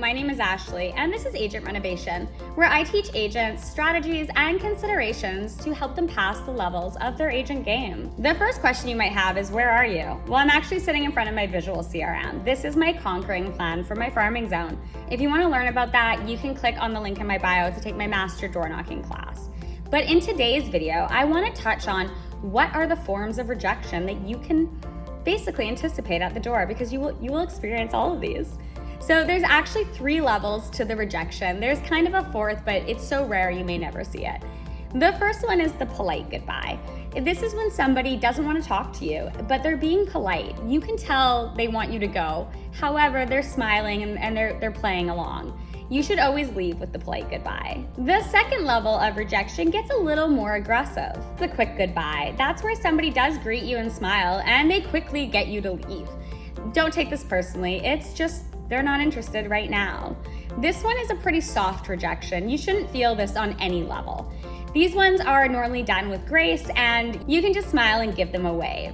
my name is Ashley, and this is Agent Renovation, where I teach agents strategies and considerations to help them pass the levels of their agent game. The first question you might have is, where are you? Well, I'm actually sitting in front of my visual CRM. This is my conquering plan for my farming zone. If you want to learn about that, you can click on the link in my bio to take my master door knocking class. But in today's video, I want to touch on what are the forms of rejection that you can basically anticipate at the door, because you will experience all of these. So there's actually 3 levels to the rejection. There's kind of a 4th, but it's so rare you may never see it. The first one is the polite goodbye. This is when somebody doesn't want to talk to you, but they're being polite. You can tell they want you to go. However, they're smiling and they're playing along. You should always leave with the polite goodbye. The second level of rejection gets a little more aggressive. The quick goodbye. That's where somebody does greet you and smile, and they quickly get you to leave. Don't take this personally. It's just they're not interested right now. This one is a pretty soft rejection. You shouldn't feel this on any level. These ones are normally done with grace, and you can just smile and give them a wave.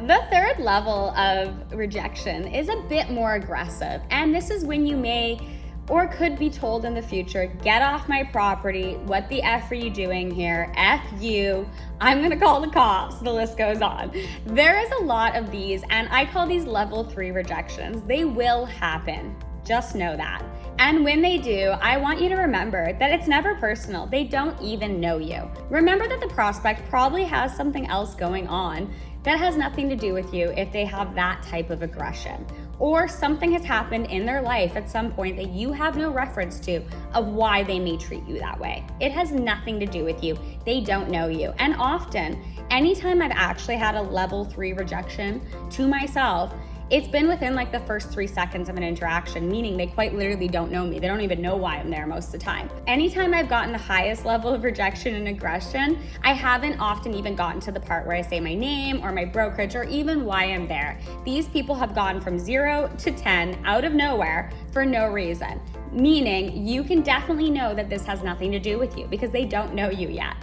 The third level of rejection is a bit more aggressive, and this is when you may or could be told in the future, get off my property, what the F are you doing here, F you, I'm gonna call the cops, the list goes on. There is a lot of these, and I call these level 3 rejections. They will happen, just know that. And when they do, I want you to remember that it's never personal. They don't even know you. Remember that the prospect probably has something else going on that has nothing to do with you if they have that type of aggression. Or something has happened in their life at some point that you have no reference to of why they may treat you that way. It has nothing to do with you. They don't know you. And often, anytime I've actually had a level 3 rejection to myself, it's been within like the first 3 seconds of an interaction, meaning they quite literally don't know me. They don't even know why I'm there most of the time. Anytime I've gotten the highest level of rejection and aggression, I haven't often even gotten to the part where I say my name or my brokerage or even why I'm there. These people have gone from 0 to 10 out of nowhere for no reason, meaning you can definitely know that this has nothing to do with you because they don't know you yet.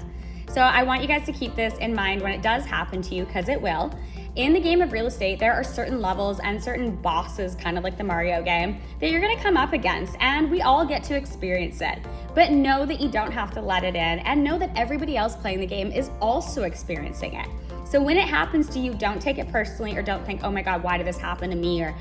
So I want you guys to keep this in mind when it does happen to you, because it will. In the game of real estate, there are certain levels and certain bosses, kind of like the Mario game, that you're gonna come up against, and we all get to experience it. But know that you don't have to let it in, and know that everybody else playing the game is also experiencing it. So when it happens to you, don't take it personally, or don't think, oh my God, why did this happen to me? Or,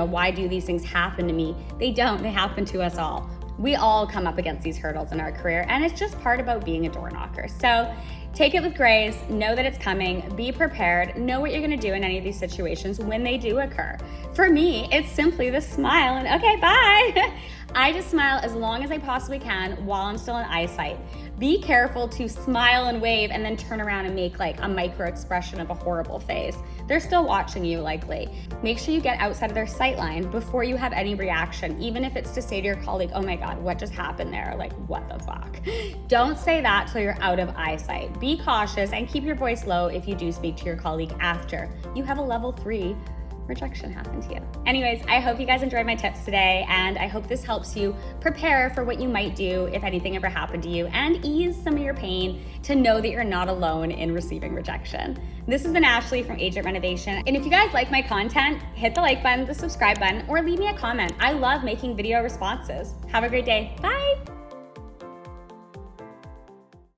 why do these things happen to me? They don't, they happen to us all. We all come up against these hurdles in our career, and it's just part about being a door knocker. So take it with grace, know that it's coming, be prepared, know what you're gonna do in any of these situations when they do occur. For me, it's simply the smile and okay, bye. I just smile as long as I possibly can while I'm still in eyesight. Be careful to smile and wave and then turn around and make like a micro expression of a horrible face. They're still watching you likely. Make sure you get outside of their sight line before you have any reaction, even if it's to say to your colleague, oh my God, what just happened there? Like, what the fuck? Don't say that till you're out of eyesight. Be cautious and keep your voice low if you do speak to your colleague after you have a level 3 rejection happen to you. Anyways, I hope you guys enjoyed my tips today, and I hope this helps you prepare for what you might do if anything ever happened to you, and ease some of your pain to know that you're not alone in receiving rejection. This has been Ashley from Agent Renovation, and if you guys like my content, hit the like button, the subscribe button, or leave me a comment. I love making video responses. Have a great day. Bye.